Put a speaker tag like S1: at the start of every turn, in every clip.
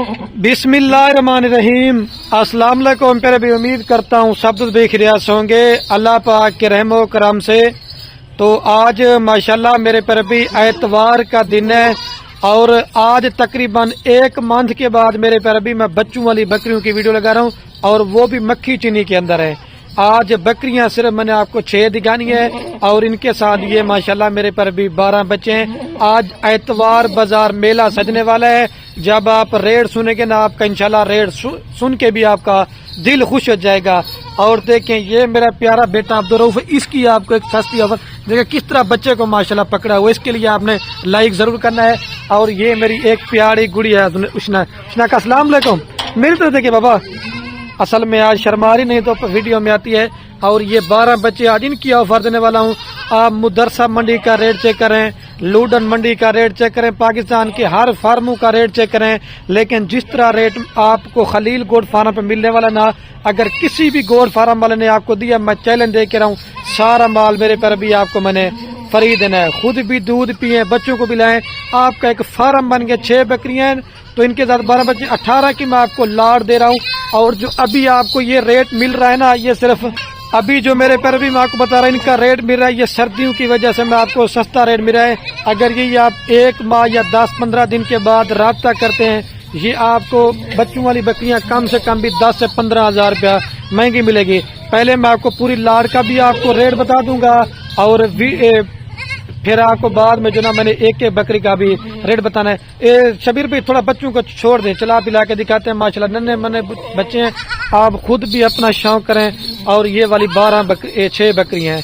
S1: बिस्मिल्लाहिर्रहमानिर्रहीम। अस्सलाम वालेकुम। प्यारे भी उम्मीद करता हूँ सब देख रियाज होंगे अल्लाह पाक के रहमो करम से। तो आज माशाल्लाह मेरे प्यारे भी एतवार का दिन है और आज तकरीबन एक मंथ के बाद मेरे प्यारे भी मैं बच्चों वाली बकरियों की वीडियो लगा रहा हूँ और वो भी मक्खी चीनी के अंदर है। आज बकरियां सिर्फ मैंने आपको 6 दिखानी है और इनके साथ ये माशाल्लाह मेरे पर भी 12 बच्चे हैं। आज एतवार बाजार मेला सजने वाला है। जब आप रेट सुनेंगे ना आपका इंशाल्लाह रेट सुन के भी आपका दिल खुश हो जाएगा। और देखें ये मेरा प्यारा बेटा अब्दुर्रऊफ, इसकी आपको एक सस्ती ऑफर देखिए किस तरह बच्चे को माशाल्लाह पकड़ा हुआ। इसके लिए आपने लाइक जरूर करना है। और ये मेरी एक प्यारी गुड़िया है उष्ना का। अस्सलाम वालेकुम। मेरी तरफ देखिए बाबा, असल में आज शर्मा रही नहीं तो वीडियो में आती है। और ये 12 बच्चे आज इनकी ऑफर देने वाला हूँ। आप मुदरसा मंडी का रेट चेक करें, लूडन मंडी का रेट चेक करें, पाकिस्तान के हर फार्मों का रेट चेक करें। लेकिन जिस तरह रेट आपको खलील गोड फार्म पे मिलने वाला ना, अगर किसी भी गोड फार्म वाले ने आपको दिया, मैं चैलेंज दे के रहा हूँ, सारा माल मेरे पर भी आपको मैंने फ्री देना है। खुद भी दूध पिए, बच्चों को भी लाएं। आपका एक फार्म बन गया, 6 बकरियां हैं तो इनके साथ 12 बच्चे, 18 की मैं आपको लाड़ दे रहा हूँ। और जो अभी आपको ये रेट मिल रहा है ना, ये सिर्फ अभी जो मेरे पर भी मैं आपको बता रहा हूँ इनका रेट मिल रहा है, ये सर्दियों की वजह से मैं आपको सस्ता रेट मिल रहा है। अगर ये आप 1 माह या 10-15 दिन के बाद राब्ता करते हैं, ये आपको बच्चों वाली बकरियां कम से कम भी 10 से 15 हजार रुपया महंगी मिलेगी। पहले मैं आपको पूरी लाड़ का भी आपको रेट बता दूंगा और फिर आपको बाद में जो ना मैंने एक बकरी का भी रेट बताना है। शबीर भाई थोड़ा बच्चों को छोड़ दें, चला पिला के दिखाते हैं। माशाल्लाह नन्हे मन्ने बच्चे हैं, आप खुद भी अपना शौक करें। और ये वाली 6 बकरियां हैं।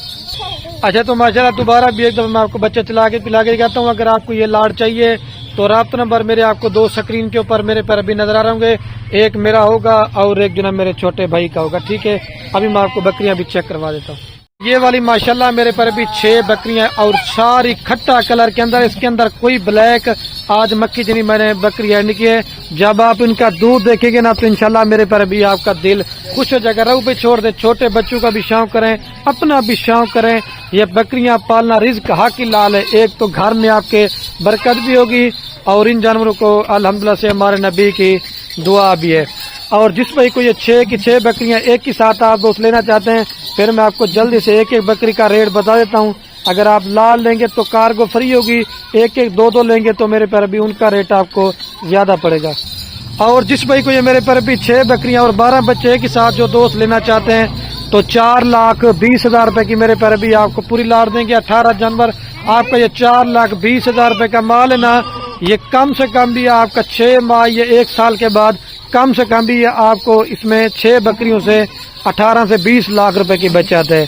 S1: अच्छा तो माशाल्लाह दोबारा भी एक दफा मैं आपको बच्चे चला के पिला के दिखाता हूँ। अगर आपको ये लाड़ चाहिए तो राब्ता नंबर मेरे आपको 2 स्क्रीन के ऊपर मेरे पर अभी नजर आ रहे होंगे। एक मेरा होगा और एक जो ना मेरे छोटे भाई का होगा। ठीक है, अभी मैं आपको बकरियां भी चेक करवा देता हूँ। ये वाली माशाल्लाह मेरे पर भी 6 बकरियां और सारी खट्टा कलर के अंदर, इसके अंदर कोई ब्लैक आज मक्खी चीनी मैंने बकरियां निकी है। जब आप इनका दूध देखेंगे ना तो इंशाल्लाह मेरे पर भी आपका दिल खुश हो जाएगा। रहू पे छोड़ दे, छोटे बच्चों का भी शौक करें, अपना भी शौक करें। ये बकरियां पालना रिज्क हाकी लाल है। एक तो घर में आपके बरकत भी होगी और इन जानवरों को अल्हम्दुलिल्लाह से हमारे नबी की दुआ भी है। और जिस भाई को ये 6 की 6 बकरियां एक ही साथ आप दोस्त लेना चाहते हैं, फिर मैं आपको जल्दी से एक बकरी का रेट बता देता हूं। अगर आप लाल लेंगे तो कार्गो फ्री होगी, 1-2 लेंगे तो मेरे पर भी उनका रेट आपको ज्यादा पड़ेगा। और जिस भाई को ये मेरे पर भी 6 बकरियां और 12 बच्चे एक ही साथ जो दोस्त लेना चाहते हैं तो 4,20,000 रुपए की मेरे पर भी आपको पूरी लाड़ देंगे। 18 जानवर आपका ये 4,20,000 रुपए का माल है ना, ये कम से कम भी आपका 6 माह या 1 साल के बाद कम से कम भी आपको इसमें 6 बकरियों से 18 से 20 लाख रुपए की बचत है।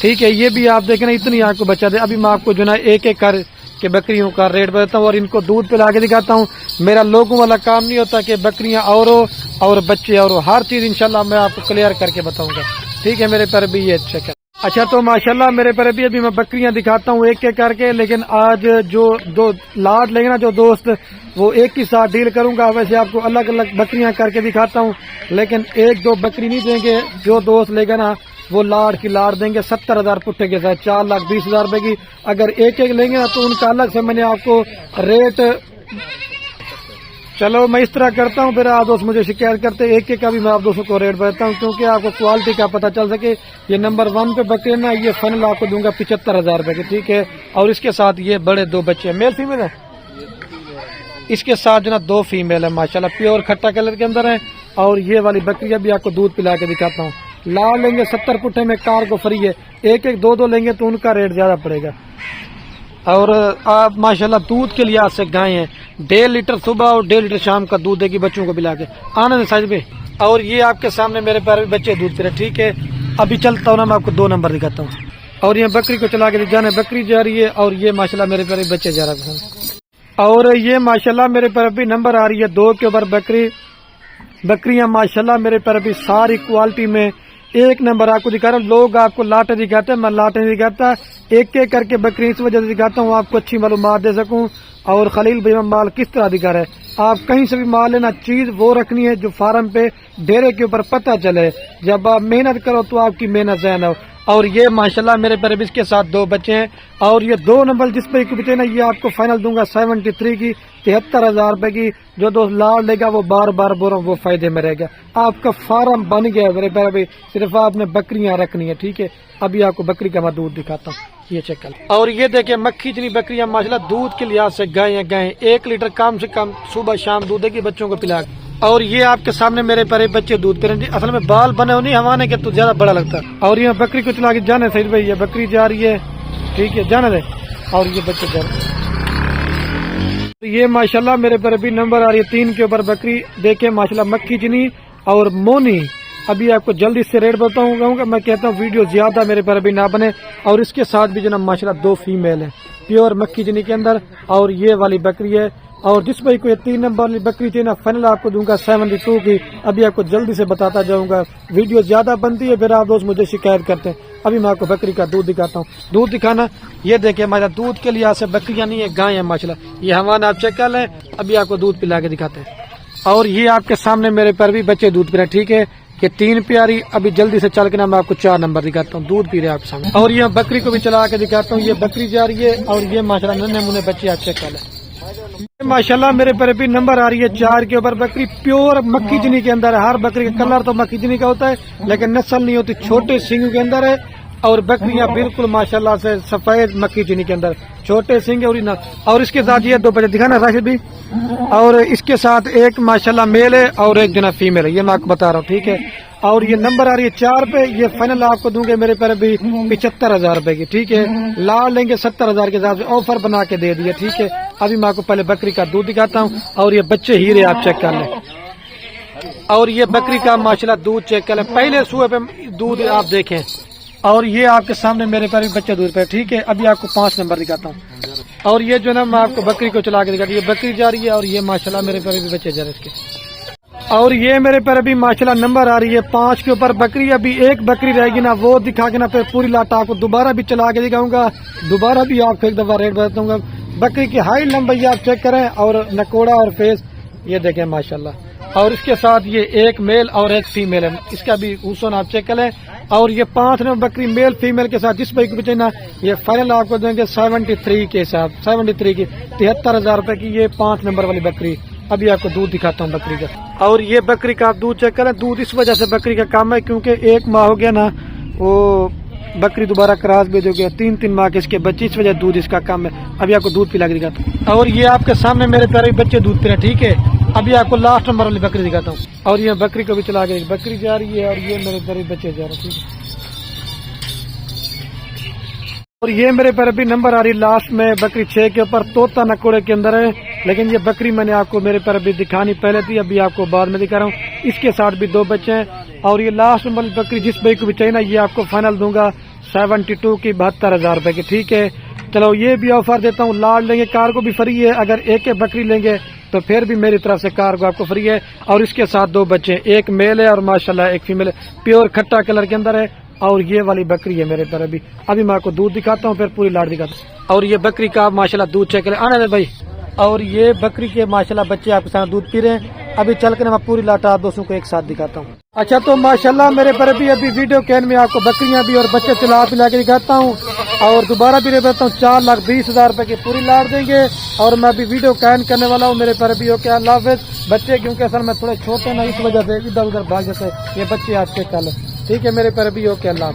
S1: ठीक है, ये भी आप देखें ना इतनी आपको बचत है। अभी मैं आपको जो ना एक कर के बकरियों का रेट बताता हूँ और इनको दूध पिला के दिखाता हूँ। मेरा लोगों वाला काम नहीं होता कि बकरियां और बच्चे और हर चीज इंशाल्लाह मैं आपको क्लियर करके बताऊंगा। ठीक है, मेरे पर भी ये चेक है। अच्छा तो माशाल्लाह मेरे पर भी अभी मैं बकरियां दिखाता हूँ एक करके। लेकिन आज जो 2 लाड़ लेंगे ना जो दोस्त, वो एक ही साथ डील करूंगा। वैसे आपको अलग अलग बकरियां करके दिखाता हूँ, लेकिन 1-2 बकरी नहीं देंगे। जो दोस्त लेगा ना वो लाड़ की लाड़ देंगे 70,000 पुट्टे के साथ, 4,20,000 रुपए की। अगर एक लेंगे ना तो उनका अलग से मैंने आपको रेट। चलो मैं इस तरह करता हूँ, फिर आप दोस्त मुझे शिकायत करते एक का भी मैं आप दोस्तों को रेट बताता हूँ, क्योंकि आपको क्वालिटी का पता चल सके। ये नंबर 1 पे बकरे ना, ये फाइनल आपको दूंगा 75,000 रुपए के। ठीक है, और इसके साथ ये बड़े 2 बच्चे मेल फीमेल है, इसके साथ जो ना 2 फीमेल है माशाल्लाह, प्योर खट्टा कलर के अंदर है। और ये वाली बकरियां भी आपको दूध पिला के दिखाता हूँ। लाल लेंगे 70 पुट्टे में कार्गो फ्री है, 1-2 लेंगे तो उनका रेट ज्यादा पड़ेगा। और आप माशाल्लाह दूध के लिहाज से गाय हैं, 1.5 लीटर सुबह और 1.5 लीटर शाम का दूध देगी बच्चों को पिला के। आनंद साइज पे। और ये आपके सामने मेरे पैर बच्चे दूध पी रहे। ठीक है, अभी चलता हूँ ना मैं आपको 2 नंबर दिखाता हूँ। और ये बकरी को चला के जाने बकरी जा रही है और ये माशाल्लाह मेरे पैर बच्चे जा रहे हैं। और ये माशाल्लाह मेरे पर भी नंबर आ रही है 2 के ऊपर बकरियां माशाल्लाह मेरे पर भी सारी क्वालिटी में एक नंबर आपको दिखा रहा हूँ। लोग आपको लाटे दिखाते हैं, मैं लाटे नहीं दिखाता, एक करके बकरी इस वजह से दिखाता हूँ आपको अच्छी मालूमात दे सकूं। और खलील भाई माल किस तरह दिखा रहा है। आप कहीं से भी माल लेना, चीज वो रखनी है जो फार्म पे डेरे के ऊपर पता चले। जब आप मेहनत करो तो आपकी मेहनत ज़ाया ना हो। اور یہ ماشاءاللہ میرے پیارے بھی اس کے ساتھ دو بچے ہیں، اور یہ 2 نمبر جس پہ بچے نا یہ آپ کو فائنل دوں گا 73 کی 73,000 روپے کی. جو دوست لاڑ لے گا وہ بار بار بول رہا ہوں وہ فائدے میں رہے گا. آپ کا فارم بن گیا میرے پیارے بھی، صرف آپ نے بکریاں رکھنی ہے. ٹھیک ہے، ابھی آپ کو بکری کا میں دودھ دکھاتا ہوں، یہ چیک کر. اور یہ دیکھیں مکھی اتنی بکریاں ماشاءاللہ دودھ کے لحاظ سے گائے 1 لیٹر کم سے کم صبح شام دودھ دے گی بچوں کو پلا کے. اور یہ آپ کے سامنے میرے پیارے بچے دودھ پی رہے ہیں. اصل میں بال بنے ہو نہیں ہوانے کے تو زیادہ بڑا لگتا ہے. اور یہ بکری کو چلا کے جانے سعید بھائی، یہ بکری جا رہی ہے، ٹھیک ہے جانے دے. اور یہ بچے جا رہے ہیں. یہ ماشاءاللہ میرے پیارے بھی نمبر آ رہی ہے 3 کے اوپر بکری. دیکھیں ماشاءاللہ مکھی چنی اور مونی. ابھی آپ کو جلدی سے ریٹ بتاؤں گا. میں کہتا ہوں ویڈیو زیادہ میرے پیارے بھی نہ بنے. اور اس کے ساتھ بھی جناب ماشاءاللہ 2 فیمیل ہیں پیور مکھی چنی کے اندر. اور یہ والی بکری ہے. اور جس بھائی کو یہ 3 نمبر والی بکری تھی نا فائنل آپ کو دوں گا 72 کی. ابھی آپ کو جلدی سے بتاتا جاؤں گا، ویڈیو زیادہ بنتی ہے پھر آپ دوست مجھے شکایت کرتے ہیں. ابھی میں آپ کو بکری کا دودھ دکھاتا ہوں. دودھ دکھانا یہ دیکھیں ہمارا دودھ کے لحاظ سے بکریاں نہیں ہے، گائے ہیں ماشاءاللہ. یہ ہمان آپ چیک کر لیں. ابھی آپ کو دودھ پلا کے دکھاتے ہیں. اور یہ آپ کے سامنے میرے پر بھی بچے دودھ پی رہے ہیں. ٹھیک ہے، یہ 3 پیاری. ابھی جلدی سے چل کے نا میں آپ کو 4 نمبر دکھاتا ہوں. دودھ پی رہے ہیں آپ کے سامنے. اور یہ بکری کو بھی چلا کے دکھاتا ہوں. یہ بکری جا رہی ہے اور یہ ماشاءاللہ ننھے منھے بچے آپ چیک کر لیں. ماشاءاللہ میرے پر بھی نمبر آ رہی ہے 4 کے اوپر بکری پیور مکھی چنی کے اندر ہے. ہر بکری کا کلر تو مکھی چنی کا ہوتا ہے لیکن نسل نہیں ہوتی، چھوٹے سنگ کے اندر ہے. اور بکریاں بالکل ماشاءاللہ سے سفید مکھی چنی کے اندر چھوٹے سنگ اور اس کے ساتھ یہ 2 بچے دکھانا راشد بھی. اور اس کے ساتھ ایک ماشاءاللہ میل ہے اور ایک جناب فیمیل ہے. یہ میں آپ کو بتا رہا ہوں. ٹھیک ہے، اور یہ نمبر آ رہی ہے 4 پہ. یہ فائنل آپ کو دوں گے میرے پیارے بھی 75,000 روپے کی. ٹھیک ہے، لا لیں گے 70,000 کے ساتھ آفر بنا کے دے دیا. ٹھیک ہے، ابھی میں آپ کو پہلے بکری کا دودھ دکھاتا ہوں. اور یہ بچے ہیرے آپ چیک کر لیں. اور یہ بکری کا ماشاءاللہ دودھ چیک کر لیں. پہلے سوئے پہ دودھ آپ دیکھیں. اور یہ آپ کے سامنے میرے پیارے بچے دودھ پہ. ٹھیک ہے، ابھی آپ کو 5 نمبر دکھاتا ہوں. اور یہ جو نا میں آپ کو بکری کو چلا کے دکھاتا ہوں. یہ بکری جا رہی ہے اور یہ ماشاءاللہ میرے پیارے بھی بچے جا رہے ہیں اس کے. اور یہ میرے پر ابھی ماشاءاللہ نمبر آ رہی ہے 5 کے اوپر بکری. ابھی ایک بکری رہے گی نا وہ دکھا کے نا پھر پوری لاٹ آپ کو دوبارہ بھی چلا کے دکھاؤں گا. دوبارہ بھی آپ کو ایک دفعہ ریٹ بتاؤں گا. بکری کی ہائی لمبائی آپ چیک کریں اور نکوڑا اور فیس یہ دیکھیں ماشاءاللہ. اور اس کے ساتھ یہ ایک میل اور ایک فیمیل ہے. اس کا بھی حسن آپ چیک کریں. اور یہ 5 نمبر بکری میل فیمیل کے ساتھ جس بھائی کو بچے نا یہ فائنل آپ کو دیں گے 73 کے حساب 73 کی 73,000 روپے کی. یہ 5 نمبر والی بکری. ابھی آپ کو دودھ دکھاتا ہوں بکری کا. اور یہ بکری کا آپ دودھ چیک کریں. دودھ اس وجہ سے بکری کا کام ہے کیونکہ 1 ماہ ہو گیا نا وہ بکری دوبارہ کراس بھی ہو گیا 3 ماہ کے اس کے بچے، اس وجہ دودھ اس کا کام ہے. ابھی آپ کو دودھ پلا کے دکھاتا ہوں. اور یہ آپ کے سامنے میرے پیارے بچے دودھ پی رہے ہیں. ٹھیک ہے، ابھی آپ کو لاسٹ نمبر والی بکری دکھاتا ہوں. اور یہ بکری کو بھی چلا کے بکری جا رہی ہے اور یہ میرے پیارے بچے جا رہے ہیں. ٹھیک ہے، اور یہ میرے پر ابھی نمبر آ رہی لاسٹ میں بکری 6 کے اوپر توتا نکوڑے کے اندر ہے. لیکن یہ بکری میں نے آپ کو میرے پر ابھی دکھانی پہلے تھی، ابھی آپ کو بعد میں دکھا رہا ہوں. اس کے ساتھ بھی 2 بچے ہیں. اور یہ لاسٹ نمبر بکری جس بھائی کو بھی چاہیے نا یہ آپ کو فائنل دوں گا 72 کی 72,000 روپے کی. ٹھیک ہے، چلو یہ بھی آفر دیتا ہوں. لاڈ لیں گے کار کو بھی فری ہے. اگر ایک بکری لیں گے تو پھر بھی میری طرف سے کار کو آپ کو فری ہے. اور اس کے ساتھ 2 بچے، ایک میل ہے اور ماشاءاللہ ایک فیمیل ہے. پیور کھٹا کلر کے اندر ہے. اور یہ والی بکری ہے میرے پر ابھی میں آپ کو دودھ دکھاتا ہوں پھر پوری لاٹ دکھاتا ہوں. اور یہ بکری کا ماشاءاللہ دودھ چیک کریں. آنے دے بھائی. اور یہ بکری کے ماشاءاللہ بچے آپ کے ساتھ دودھ پی رہے ہیں. ابھی چل کر میں پوری لاٹ آپ دوستوں کو ایک ساتھ دکھاتا ہوں. اچھا تو ماشاءاللہ میرے پر ابھی ویڈیو کے اینڈ میں آپ کو بکریاں بھی اور بچے چلا پلا کے دکھاتا ہوں. اور دوبارہ بھی بتاتا ہوں 4,20,000 روپے کی پوری لاٹ دیں گے. اور میں ابھی ویڈیو کا اینڈ کرنے والا ہوں. میرے پر ابھی اوکے، اللہ حافظ. بچے کیونکہ اصل میں تھوڑے چھوٹے نا اس وجہ سے ادھر ادھر بھاگ جاتے. یہ بچے آپ چیک کر لیں. ٹھیک ہے میرے پر ابھی اوکے، اللہ حافظ.